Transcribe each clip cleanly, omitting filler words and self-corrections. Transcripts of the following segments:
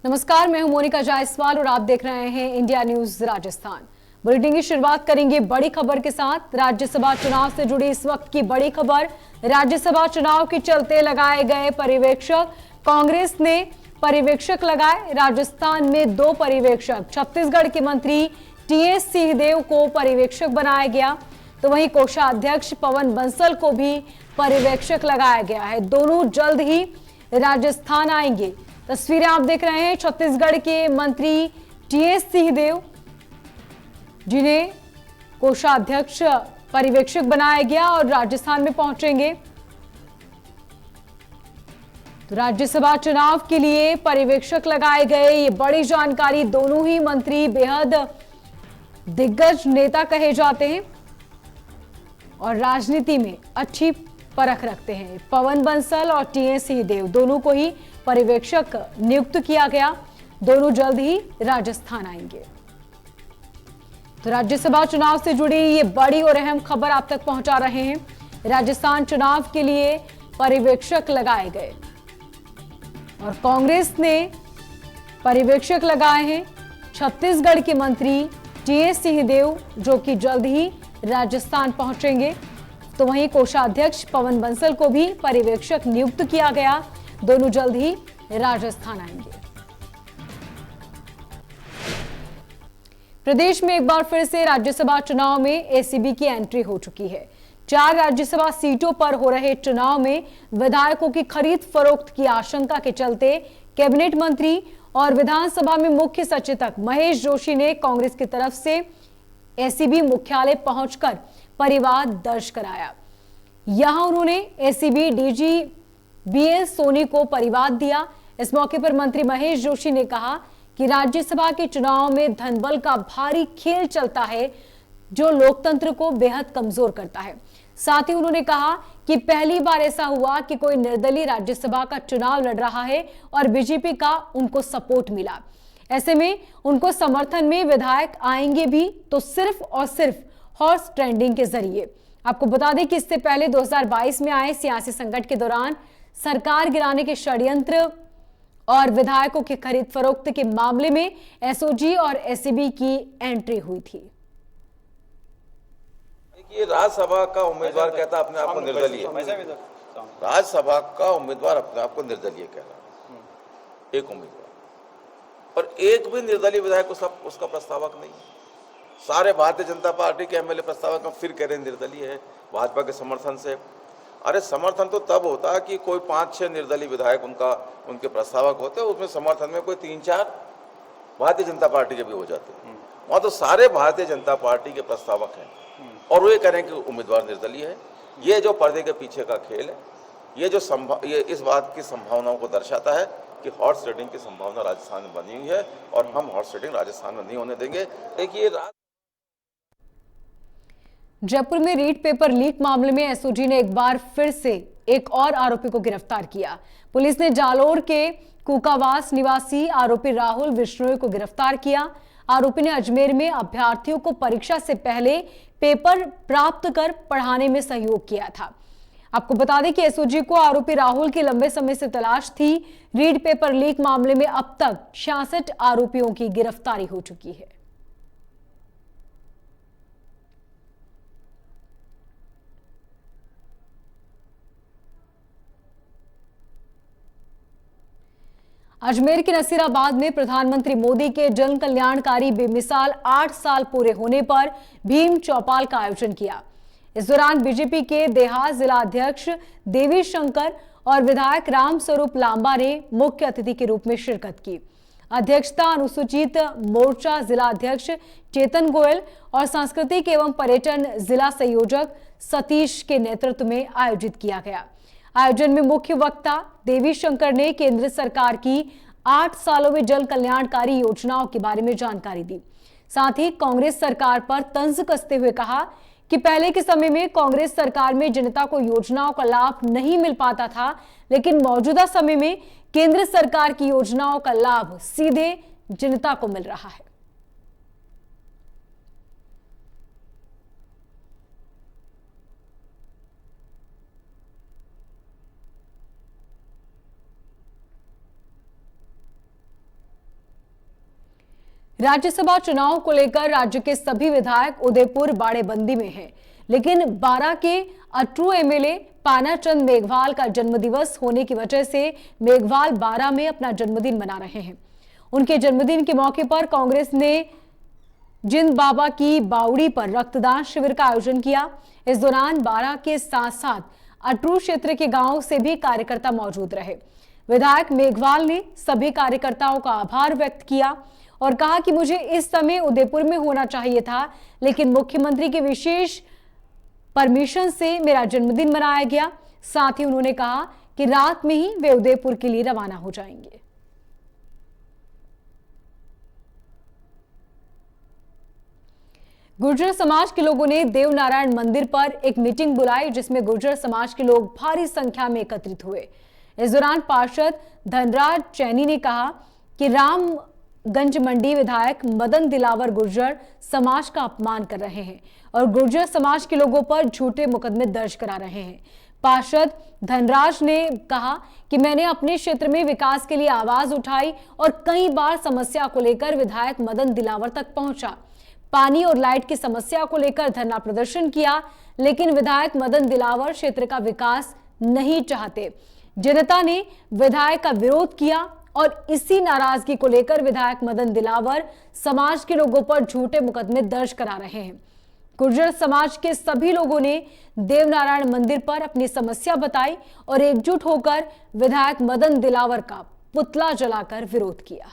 नमस्कार, मैं हूं मोनिका जायसवाल और आप देख रहे हैं इंडिया न्यूज राजस्थान। बुलेटिन की शुरुआत करेंगे बड़ी खबर के साथ। राज्यसभा चुनाव से जुड़ी इस वक्त की बड़ी खबर। राज्यसभा चुनाव के चलते लगाए गए पर्यवेक्षक, कांग्रेस ने पर्यवेक्षक लगाए। राजस्थान में 2 पर्यवेक्षक, छत्तीसगढ़ के मंत्री टीएस सिंहदेव को पर्यवेक्षक बनाया गया, तो वहीं कोषाध्यक्ष पवन बंसल को भी पर्यवेक्षक लगाया गया है। दोनों जल्द ही राजस्थान आएंगे। तस्वीरें आप देख रहे हैं छत्तीसगढ़ के मंत्री टीएस सिंहदेव, जिन्हें कोषाध्यक्ष पर्यवेक्षक बनाया गया और राजस्थान में पहुंचेंगे। तो राज्यसभा चुनाव के लिए पर्यवेक्षक लगाए गए, ये बड़ी जानकारी। दोनों ही मंत्री बेहद दिग्गज नेता कहे जाते हैं और राजनीति में अच्छी परख रखते हैं। पवन बंसल और टीएस सिंहदेव दोनों को ही पर्यवेक्षक नियुक्त किया गया। दोनों जल्द ही राजस्थान आएंगे। तो राज्यसभा चुनाव से जुड़ी ये बड़ी और अहम खबर आप तक पहुंचा रहे हैं। राजस्थान चुनाव के लिए पर्यवेक्षक लगाए गए और कांग्रेस ने पर्यवेक्षक लगाए हैं छत्तीसगढ़ के मंत्री टीएस सिंहदेव, जो कि जल्द ही राजस्थान पहुंचेंगे। तो वहीं कोषाध्यक्ष पवन बंसल को भी पर्यवेक्षक नियुक्त किया गया। दोनों जल्द ही राजस्थान आएंगे। प्रदेश में एक बार फिर से राज्यसभा चुनाव में एसीबी की एंट्री हो चुकी है। 4 राज्यसभा सीटों पर हो रहे चुनाव में विधायकों की खरीद फरोख्त की आशंका के चलते कैबिनेट मंत्री और विधानसभा में मुख्य सचेतक महेश जोशी ने कांग्रेस की तरफ से एसीबी मुख्यालय पहुंचकर परिवाद दर्ज कराया। यहां उन्होंने एसीबी डीजी बीएल सोनी को परिवाद दिया। इस मौके पर मंत्री महेश जोशी ने कहा कि राज्यसभा के चुनाव में धनबल का भारी खेल चलता है, जो लोकतंत्र को बेहद कमजोर करता है। साथ ही उन्होंने कहा कि पहली बार ऐसा हुआ कि कोई निर्दलीय राज्यसभा का चुनाव लड़ रहा है और बीजेपी का उनको सपोर्ट मिला। ऐसे में उनको समर्थन में विधायक आएंगे भी तो सिर्फ और सिर्फ हॉर्स ट्रेडिंग के जरिए। आपको बता दें कि इससे पहले 2022 में आए सियासी संकट के दौरान सरकार गिराने के षड्यंत्र और विधायकों की खरीद फरोख्त के मामले में एसओजी और एसीबी की एंट्री हुई थी। देखिए, राज्यसभा का उम्मीदवार कहता अपने आप को निर्दलीय। राज्यसभा का उम्मीदवार अपने आप को निर्दलीय कह रहा, एक उम्मीदवार, और एक भी निर्दलीय विधायक उसका प्रस्तावक नहीं। सारे भारतीय जनता पार्टी के एमएलए प्रस्तावक फिर कह रहे निर्दलीय है भाजपा के समर्थन से। अरे समर्थन तो तब होता कि कोई 5-6 निर्दलीय विधायक उनके प्रस्तावक होते, उसमें समर्थन में कोई 3-4 भारतीय जनता पार्टी के भी हो जाते। वहाँ तो सारे भारतीय जनता पार्टी के प्रस्तावक हैं और वे कह रहे हैं कि उम्मीदवार निर्दलीय है। ये जो पर्दे के पीछे का खेल है, ये इस बात की संभावनाओं को दर्शाता है कि हॉर्स ट्रेडिंग की संभावना राजस्थान में बनी हुई है और हम हॉर्स ट्रेडिंग राजस्थान में नहीं होने देंगे। देखिए, जयपुर में रीट पेपर लीक मामले में एसओजी ने एक बार फिर से एक और आरोपी को गिरफ्तार किया। पुलिस ने जालोर के कुकावास निवासी आरोपी राहुल विश्नोई को गिरफ्तार किया। आरोपी ने अजमेर में अभ्यर्थियों को परीक्षा से पहले पेपर प्राप्त कर पढ़ाने में सहयोग किया था। आपको बता दें कि एसओजी को आरोपी राहुल की लंबे समय से तलाश थी। रीट पेपर लीक मामले में अब तक 66 आरोपियों की गिरफ्तारी हो चुकी है। अजमेर के नसीराबाद में प्रधानमंत्री मोदी के जन कल्याणकारी बेमिसाल 8 साल पूरे होने पर भीम चौपाल का आयोजन किया। इस दौरान बीजेपी के देहात जिला अध्यक्ष देवी शंकर और विधायक राम स्वरूप लांबा ने मुख्य अतिथि के रूप में शिरकत की। अध्यक्षता अनुसूचित मोर्चा जिला अध्यक्ष चेतन गोयल और सांस्कृतिक एवं पर्यटन जिला संयोजक सतीश के नेतृत्व में आयोजित किया गया। आयोजन में मुख्य वक्ता देवी शंकर ने केंद्र सरकार की 8 सालों में जन कल्याणकारी योजनाओं के बारे में जानकारी दी। साथ ही कांग्रेस सरकार पर तंज कसते हुए कहा कि पहले के समय में कांग्रेस सरकार में जनता को योजनाओं का लाभ नहीं मिल पाता था, लेकिन मौजूदा समय में केंद्र सरकार की योजनाओं का लाभ सीधे जनता को मिल रहा है। राज्यसभा चुनाव को लेकर राज्य के सभी विधायक उदयपुर बाड़ेबंदी में हैं, लेकिन बारां के अटरू एमएलए पानाचंद मेघवाल का जन्मदिवस होने की वजह से मेघवाल बारां में अपना जन्मदिन मना रहे हैं। उनके जन्मदिन के मौके पर कांग्रेस ने जिंद बाबा की बावड़ी पर रक्तदान शिविर का आयोजन किया। इस दौरान बारां के साथ साथ अटरू क्षेत्र के गांवों से भी कार्यकर्ता मौजूद रहे। विधायक मेघवाल ने सभी कार्यकर्ताओं का आभार व्यक्त किया और कहा कि मुझे इस समय उदयपुर में होना चाहिए था, लेकिन मुख्यमंत्री की विशेष परमिशन से मेरा जन्मदिन मनाया गया। साथ ही उन्होंने कहा कि रात में ही वे उदयपुर के लिए रवाना हो जाएंगे। गुर्जर समाज के लोगों ने देवनारायण मंदिर पर एक मीटिंग बुलाई, जिसमें गुर्जर समाज के लोग भारी संख्या में एकत्रित हुए। इस दौरान पार्षद धनराज चैनी ने कहा कि रामगंज मंडी विधायक मदन दिलावर गुर्जर समाज का अपमान कर रहे हैं और गुर्जर समाज के लोगों पर झूठे मुकदमे दर्ज करा रहे हैं। पार्षद धनराज ने कहा कि मैंने अपने क्षेत्र में विकास के लिए आवाज उठाई और कई बार समस्या को लेकर विधायक मदन दिलावर तक पहुंचा। पानी और लाइट की समस्या को लेकर धरना प्रदर्शन किया, लेकिन विधायक मदन दिलावर क्षेत्र का विकास नहीं चाहते। जनता ने विधायक का विरोध किया और इसी नाराजगी को लेकर विधायक मदन दिलावर समाज के लोगों पर झूठे मुकदमे दर्ज करा रहे हैं। गुर्जर समाज के सभी लोगों ने देवनारायण मंदिर पर अपनी समस्या बताई और एकजुट होकर विधायक मदन दिलावर का पुतला जलाकर विरोध किया।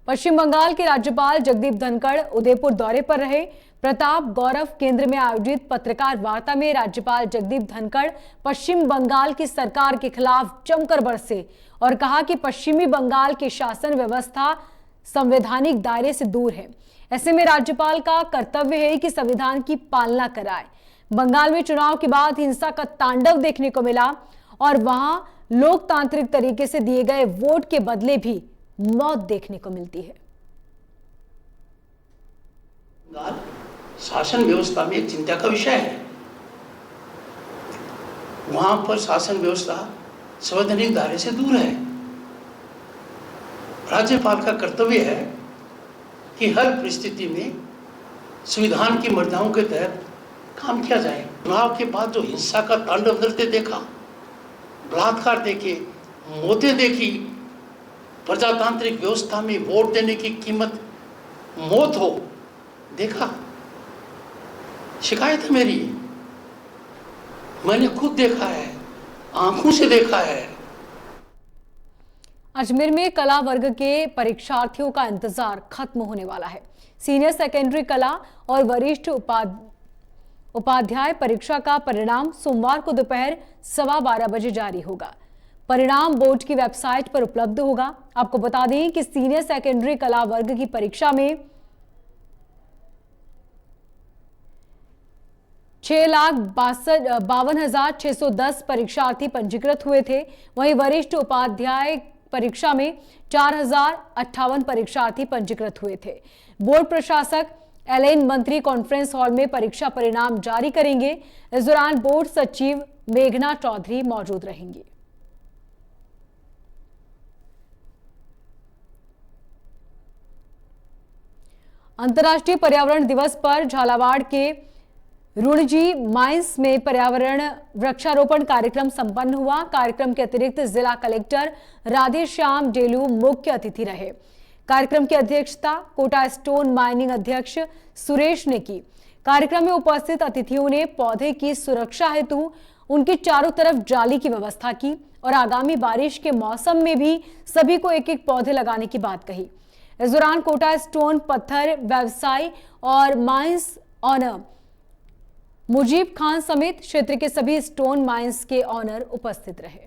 पश्चिम बंगाल के राज्यपाल जगदीप धनखड़ उदयपुर दौरे पर रहे। प्रताप गौरव केंद्र में आयोजित पत्रकार वार्ता में राज्यपाल जगदीप धनखड़ पश्चिम बंगाल की सरकार के खिलाफ जमकर बरसे और कहा कि पश्चिमी बंगाल की शासन व्यवस्था संवैधानिक दायरे से दूर है। ऐसे में राज्यपाल का कर्तव्य है कि संविधान की पालना कराए। बंगाल में चुनाव के बाद हिंसा का तांडव देखने को मिला और वहां लोकतांत्रिक तरीके से दिए गए वोट के बदले भी मौत देखने को मिलती है। शासन व्यवस्था में एक चिंता का विषय है। वहां पर शासन व्यवस्था संवैधानिक दायरे से दूर है। राज्यपाल का कर्तव्य है कि हर परिस्थिति में संविधान की मर्यादाओं के तहत काम किया जाए। चुनाव के बाद जो हिंसा का तांडव नृत्य देखा, बलात्कार देखे, मौतें देखी, प्रजातांत्रिक व्यवस्था में वोट देने की कीमत मौत हो देखा, शिकायत है मेरी, मैंने खुद देखा है, आंखों से देखा है। अजमेर में कला वर्ग के परीक्षार्थियों का इंतजार खत्म होने वाला है। सीनियर सेकेंडरी कला और वरिष्ठ उपाध्याय परीक्षा का परिणाम सोमवार को दोपहर 12:15 बजे जारी होगा। परिणाम बोर्ड की वेबसाइट पर उपलब्ध होगा। आपको बता दें कि सीनियर सेकेंडरी कला वर्ग की परीक्षा में 6,52,610 परीक्षार्थी पंजीकृत हुए थे। वहीं वरिष्ठ उपाध्याय परीक्षा में 4,058 परीक्षार्थी पंजीकृत हुए थे। बोर्ड प्रशासक एलएन मंत्री कॉन्फ्रेंस हॉल में परीक्षा परिणाम जारी करेंगे। इस दौरान बोर्ड सचिव मेघना चौधरी मौजूद रहेंगी। अंतर्राष्ट्रीय पर्यावरण दिवस पर झालावाड़ के रुणजी माइंस में पर्यावरण वृक्षारोपण कार्यक्रम संपन्न हुआ। कार्यक्रम के अतिरिक्त जिला कलेक्टर राधेश्याम डेलू मुख्य अतिथि रहे। कार्यक्रम की अध्यक्षता कोटा स्टोन माइनिंग अध्यक्ष सुरेश ने की। कार्यक्रम में उपस्थित अतिथियों ने पौधे की सुरक्षा हेतु उनके चारों तरफ जाली की व्यवस्था की और आगामी बारिश के मौसम में भी सभी को एक एक पौधे लगाने की बात कही। इस दौरान कोटा स्टोन पत्थर व्यवसायी और माइंस ऑनर मुजीब खान समेत क्षेत्र के सभी स्टोन माइंस के ऑनर उपस्थित रहे।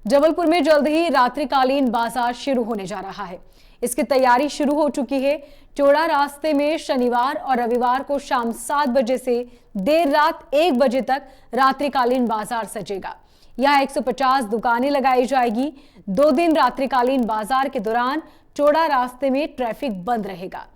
जबलपुर में जल्द ही रात्रिकालीन बाजार शुरू होने जा रहा है। इसकी तैयारी शुरू हो चुकी है। चौड़ा रास्ते में शनिवार और रविवार को शाम 7 बजे से देर रात 1 बजे तक रात्रिकालीन बाजार सजेगा। यहां 150 दुकानें लगाई जाएगी। 2 दिन रात्रिकालीन बाजार के दौरान चौड़ा रास्ते में ट्रैफिक बंद रहेगा।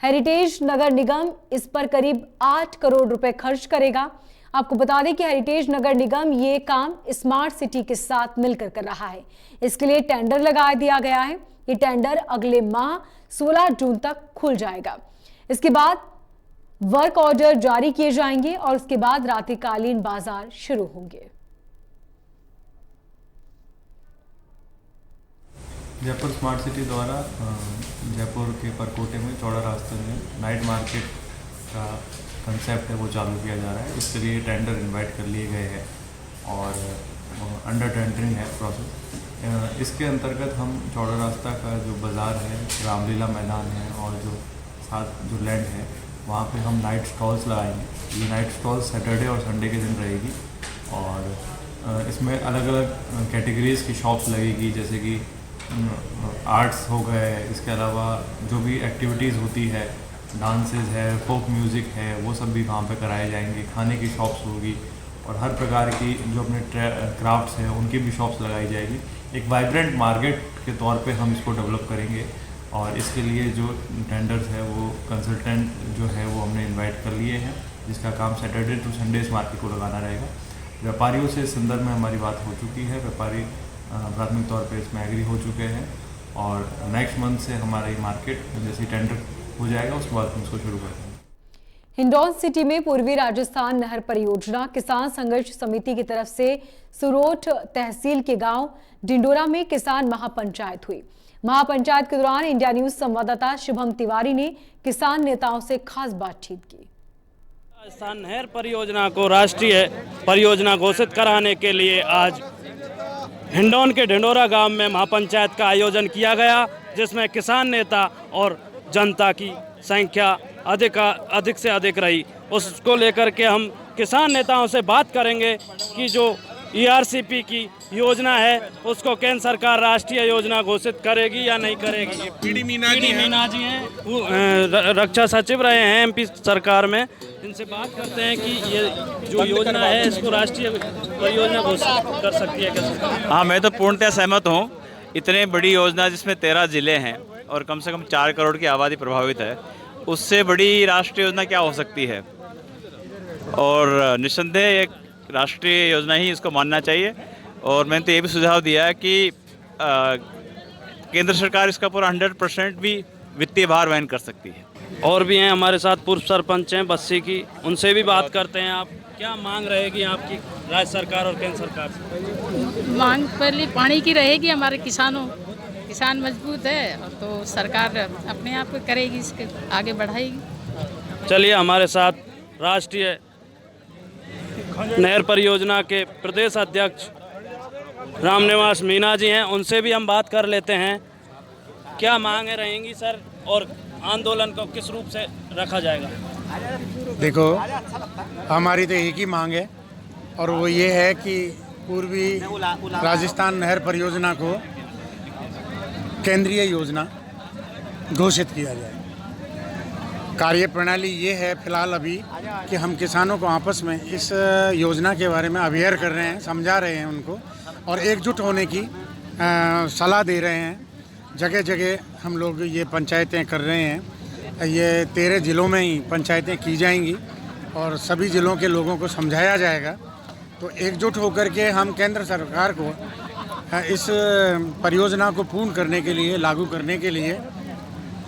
हेरिटेज नगर निगम इस पर करीब 8 करोड़ रुपए खर्च करेगा। आपको बता दें कि हेरिटेज नगर निगम ये काम स्मार्ट सिटी के साथ मिलकर कर रहा है। इसके लिए टेंडर लगा दिया गया है। ये टेंडर अगले माह 16 जून तक खुल जाएगा। इसके बाद वर्क ऑर्डर जारी किए जाएंगे और उसके बाद रात्रिकालीन बाजार शुरू होंगे। जयपुर स्मार्ट सिटी द्वारा जयपुर के परकोटे में चौड़ा रास्ते में नाइट मार्केट का कंसेप्ट है वो चालू किया जा रहा है। इसके लिए टेंडर इनवाइट कर लिए गए हैं और अंडर टेंडरिंग है प्रोसेस। इसके अंतर्गत हम चौड़ा रास्ता का जो बाज़ार है, रामलीला मैदान है और जो साथ जो लैंड है वहाँ पे हम नाइट स्टॉल्स लगाएंगे। ये नाइट स्टॉल सैटरडे और संडे के दिन रहेगी और इसमें अलग अलग कैटेगरीज़ की शॉप्स लगेगी, जैसे कि आर्ट्स हो गए, इसके अलावा जो भी एक्टिविटीज़ होती है, डांसेस है, फोक म्यूज़िक है, वो सब भी वहाँ पे कराए जाएंगे। खाने की शॉप्स होगी और हर प्रकार की जो अपने क्राफ्ट्स हैं उनकी भी शॉप्स लगाई जाएगी। एक वाइब्रेंट मार्केट के तौर पे हम इसको डेवलप करेंगे और इसके लिए जो टेंडर्स है वो कंसल्टेंट जो है वो हमने इनवाइट कर लिए हैं, जिसका काम सैटरडे टू संडे इस मार्केट को लगाना रहेगा। व्यापारियों से इस संदर्भ में हमारी बात हो चुकी है। व्यापारी प्राथमिक तौर पे इसमें एग्री हो चुके हैं और नेक्स्ट मंथ से हमारा ये मार्केट जैसे टेंडर हो जाएगा उसके बाद हम इसको शुरू कर देंगे। हिंडौन सिटी में पूर्वी राजस्थान नहर परियोजना किसान संघर्ष समिति की तरफ से सुरोठ तहसील के गांव डिंडोरा में किसान महापंचायत हुई। महापंचायत के दौरान इंडिया न्यूज संवाददाता शुभम तिवारी ने किसान नेताओं से खास बातचीत की। राजस्थान नहर परियोजना को राष्ट्रीय परियोजना घोषित कराने के लिए आज हिंडौन के ढिंडोरा गांव में महापंचायत का आयोजन किया गया, जिसमें किसान नेता और जनता की संख्या अधिक से अधिक रही। उसको लेकर के हम किसान नेताओं से बात करेंगे कि जो ERCP की योजना है उसको केंद्र सरकार राष्ट्रीय योजना घोषित करेगी या नहीं करेगी। पीडी मीना जी हैं, वो रक्षा सचिव रहे हैं MP सरकार में। इनसे बात करते हैं कि ये जो योजना है इसको राष्ट्रीय परियोजना घोषित कर सकती है कैसे? हाँ, मैं तो पूर्णतः सहमत हूँ। इतने बड़ी योजना जिसमें 13 ज़िले हैं और कम से कम 4 करोड़ की आबादी प्रभावित है, उससे बड़ी राष्ट्रीय योजना क्या हो सकती है। और निस्संदेह एक राष्ट्रीय योजना ही इसको मानना चाहिए। और मैंने तो ये भी सुझाव दिया है कि केंद्र सरकार इसका पूरा 100% भी वित्तीय भार वहन कर सकती है। और भी हैं हमारे साथ पूर्व सरपंच हैं बस्सी की, उनसे भी बात करते हैं। आप क्या मांग रहेगी आपकी राज्य सरकार और केंद्र सरकार से? मांग पहले पानी की रहेगी। हमारे किसान मजबूत है और तो सरकार अपने आप करेगी, इसके आगे बढ़ाएगी। चलिए, हमारे साथ राष्ट्रीय नहर परियोजना के प्रदेश अध्यक्ष रामनिवास मीना जी हैं, उनसे भी हम बात कर लेते हैं। क्या मांगें रहेंगी सर और आंदोलन को किस रूप से रखा जाएगा? देखो, हमारी तो एक ही मांग है और वो ये है कि पूर्वी राजस्थान नहर परियोजना को केंद्रीय योजना घोषित किया जाए। कार्य प्रणाली ये है फिलहाल अभी कि हम किसानों को आपस में इस योजना के बारे में अवेयर कर रहे हैं, समझा रहे हैं उनको और एकजुट होने की सलाह दे रहे हैं। जगह जगह हम लोग ये पंचायतें कर रहे हैं। ये 13 ज़िलों में ही पंचायतें की जाएंगी और सभी ज़िलों के लोगों को समझाया जाएगा। तो एकजुट होकर के हम केंद्र सरकार को इस परियोजना को पूर्ण करने के लिए, लागू करने के लिए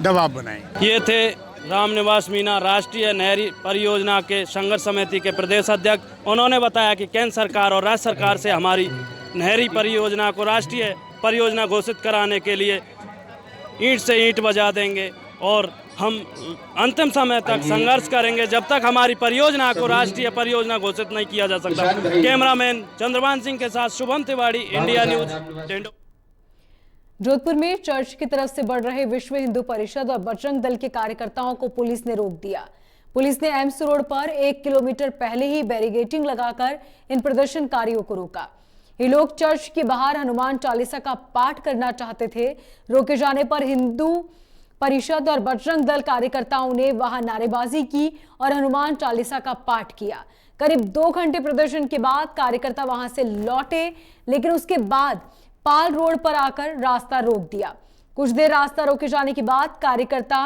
दबाव बनाएंगे। ये थे रामनिवास मीना, राष्ट्रीय नहरी परियोजना के संघर्ष समिति के प्रदेश अध्यक्ष। उन्होंने बताया कि केंद्र सरकार और राज्य सरकार से हमारी नहरी परियोजना को राष्ट्रीय परियोजना घोषित कराने के लिए ईंट से ईंट बजा देंगे और हम अंतिम समय तक संघर्ष करेंगे जब तक हमारी परियोजना को राष्ट्रीय परियोजना घोषित नहीं किया जा सकता। कैमरामैन चंद्रभान सिंह के साथ शुभम तिवारी, इंडिया न्यूज। जोधपुर में चर्च की तरफ से बढ़ रहे विश्व हिंदू परिषद और बजरंग दल के कार्यकर्ताओं को पुलिस ने रोक दिया। पुलिस ने एम्स रोड पर 1 किलोमीटर पहले ही बैरिकेडिंग लगाकर इन प्रदर्शनकारियों को रोका। ये लोग चर्च के बाहर हनुमान चालीसा का पाठ करना चाहते थे। रोके जाने पर हिंदू परिषद और बजरंग दल कार्यकर्ताओं ने वहां नारेबाजी की और हनुमान चालीसा का पाठ किया। करीब 2 घंटे प्रदर्शन के बाद कार्यकर्ता वहां से लौटे, लेकिन उसके बाद पाल रोड पर आकर रास्ता रोक दिया। कुछ देर रास्ता रोके जाने के बाद कार्यकर्ता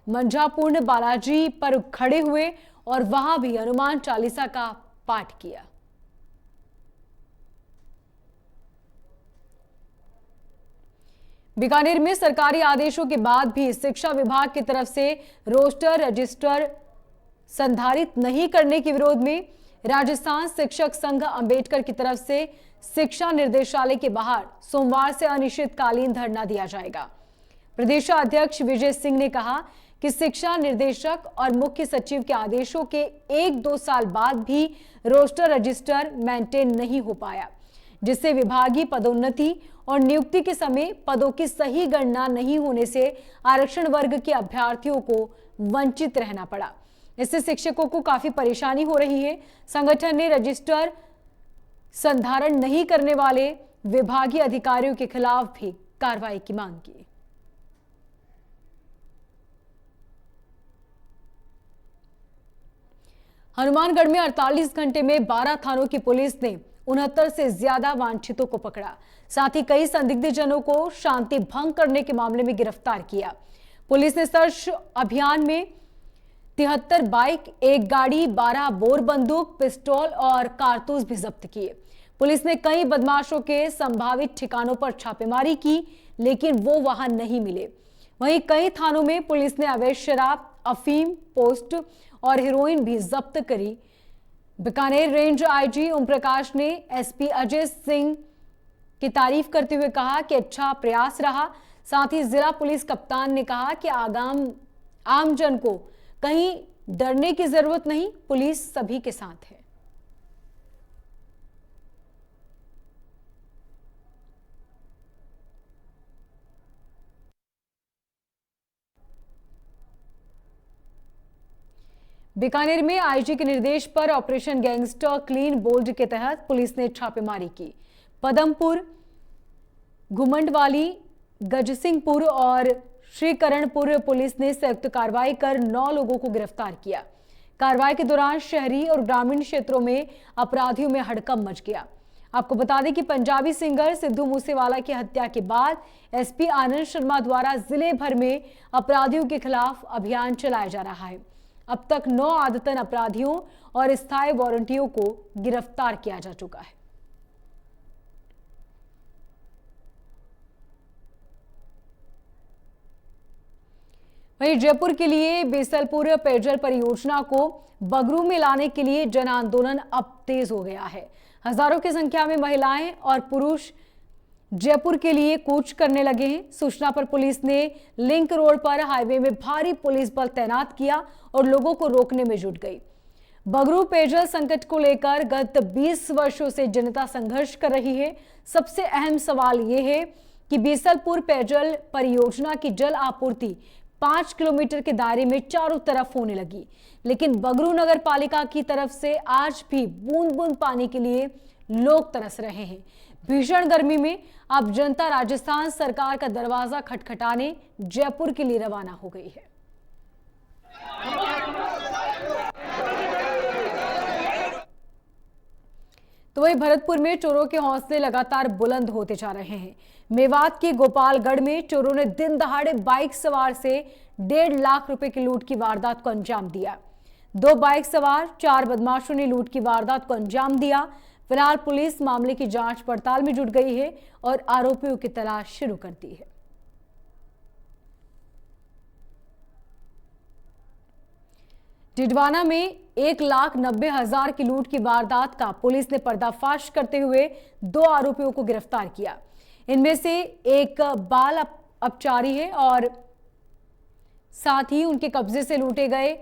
मंझापूर्ण बालाजी पर खड़े हुए और वहां भी हनुमान चालीसा का पाठ किया। बीकानेर में सरकारी आदेशों के बाद भी शिक्षा विभाग की तरफ से रोस्टर रजिस्टर संधारित नहीं करने के विरोध में राजस्थान शिक्षक संघ अंबेडकर की तरफ से शिक्षा निर्देशालय के बाहर सोमवार से अनिश्चितकालीन धरना दिया जाएगा। प्रदेश अध्यक्ष विजय सिंह ने कहा कि शिक्षा निर्देशक और मुख्य सचिव के आदेशों के 1-2 साल बाद भी रोस्टर रजिस्टर मेंटेन नहीं हो पाया, जिससे विभागीय पदोन्नति और नियुक्ति के समय पदों की सही गणना नहीं होने से आरक्षण वर्ग के अभ्यर्थियों को वंचित रहना पड़ा। इससे शिक्षकों को काफी परेशानी हो रही है। संगठन ने रजिस्टर संधारण नहीं करने वाले विभागीय अधिकारियों के खिलाफ भी कार्रवाई की मांग की। हनुमानगढ़ में 48 घंटे में 12 थानों की पुलिस ने 69 से ज्यादा वांछितों को पकड़ा, साथ ही कई संदिग्ध जनों को शांति भंग करने के मामले में गिरफ्तार किया। पुलिस ने सर्च अभियान में 73 बाइक, 1 गाड़ी, 12 बोर बंदूक, पिस्तौल और कारतूस भी जब्त किए। पुलिस ने कई बदमाशों के संभावित ठिकानों पर छापेमारी की, लेकिन वो वहां नहीं मिले। वहीं कई थानों में पुलिस ने अवैध शराब, अफीम, पोस्ट और हेरोइन भी जब्त करी। बीकानेर रेंज आईजी ओम प्रकाश ने एसपी अजय सिंह की तारीफ करते हुए कहा कि अच्छा प्रयास रहा। साथ ही जिला पुलिस कप्तान ने कहा कि आम जन को कहीं डरने की जरूरत नहीं, पुलिस सभी के साथ है। बीकानेर में आईजी के निर्देश पर ऑपरेशन गैंगस्टर क्लीन बोल्ड के तहत पुलिस ने छापेमारी की। पदमपुर, घुमंडवाली, गजसिंहपुर और श्रीकरणपुर पुलिस ने संयुक्त कार्रवाई कर 9 लोगों को गिरफ्तार किया। कार्रवाई के दौरान शहरी और ग्रामीण क्षेत्रों में अपराधियों में हड़कंप मच गया। आपको बता दें कि पंजाबी सिंगर सिद्धू मूसेवाला की हत्या के बाद एसपी आनंद शर्मा द्वारा जिले भर में अपराधियों के खिलाफ अभियान चलाया जा रहा है। अब तक 9 आदतन अपराधियों और स्थायी वारंटियों को गिरफ्तार किया जा चुका है। वहीं जयपुर के लिए बेसलपुर पेयजल परियोजना को बगरू में लाने के लिए जन आंदोलन अब तेज हो गया है। हजारों की संख्या में महिलाएं और पुरुष जयपुर के लिए कूच करने लगे हैं। सूचना पर पुलिस ने लिंक रोड पर हाईवे में भारी पुलिस बल तैनात किया और लोगों को रोकने में जुट गई। बगरू पेयजल संकट को लेकर गत 20 वर्षों से जनता संघर्ष कर रही है। सबसे अहम सवाल यह है कि बेसलपुर पेयजल परियोजना की जल आपूर्ति 5 किलोमीटर के दायरे में चारों तरफ होने लगी, लेकिन बगरू नगर पालिका की तरफ से आज भी बूंद बूंद पानी के लिए लोग तरस रहे हैं। भीषण गर्मी में अब जनता राजस्थान सरकार का दरवाजा खटखटाने जयपुर के लिए रवाना हो गई है। तो वही भरतपुर में चोरों के हौसले लगातार बुलंद होते जा रहे हैं। मेवात के गोपालगढ़ में चोरों ने दिन दहाड़े बाइक सवार से 1.5 लाख रुपए की लूट की वारदात को अंजाम दिया। 2 बाइक सवार 4 बदमाशों ने लूट की वारदात को अंजाम दिया। फिलहाल पुलिस मामले की जांच पड़ताल में जुट गई है और आरोपियों की तलाश शुरू कर दी है। टिडवाना में 1,90,000 की लूट की वारदात का पुलिस ने पर्दाफाश करते हुए 2 आरोपियों को गिरफ्तार किया। इनमें से एक बाल अपचारी है और साथ ही उनके कब्जे से लूटे गए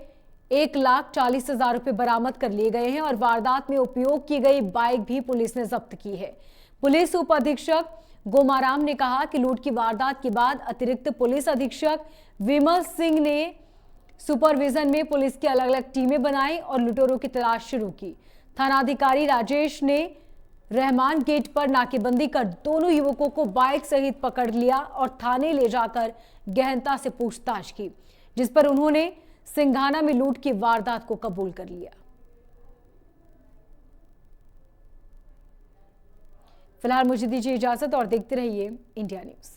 1,40,000 रुपए बरामद कर लिए गए हैं और वारदात में उपयोग की गई बाइक भी पुलिस ने जब्त की है। पुलिस उप अधीक्षक गोमाराम ने कहा कि लूट की वारदात के बाद अतिरिक्त पुलिस अधीक्षक विमल सिंह ने सुपरविजन में पुलिस की अलग अलग टीमें बनाई और लुटेरों की तलाश शुरू की। थानाधिकारी राजेश ने रहमान गेट पर नाकेबंदी कर दोनों युवकों को बाइक सहित पकड़ लिया और थाने ले जाकर गहनता से पूछताछ की, जिस पर उन्होंने सिंघाना में लूट की वारदात को कबूल कर लिया। फिलहाल मुझे दीजिए इजाजत और देखते रहिए इंडिया न्यूज।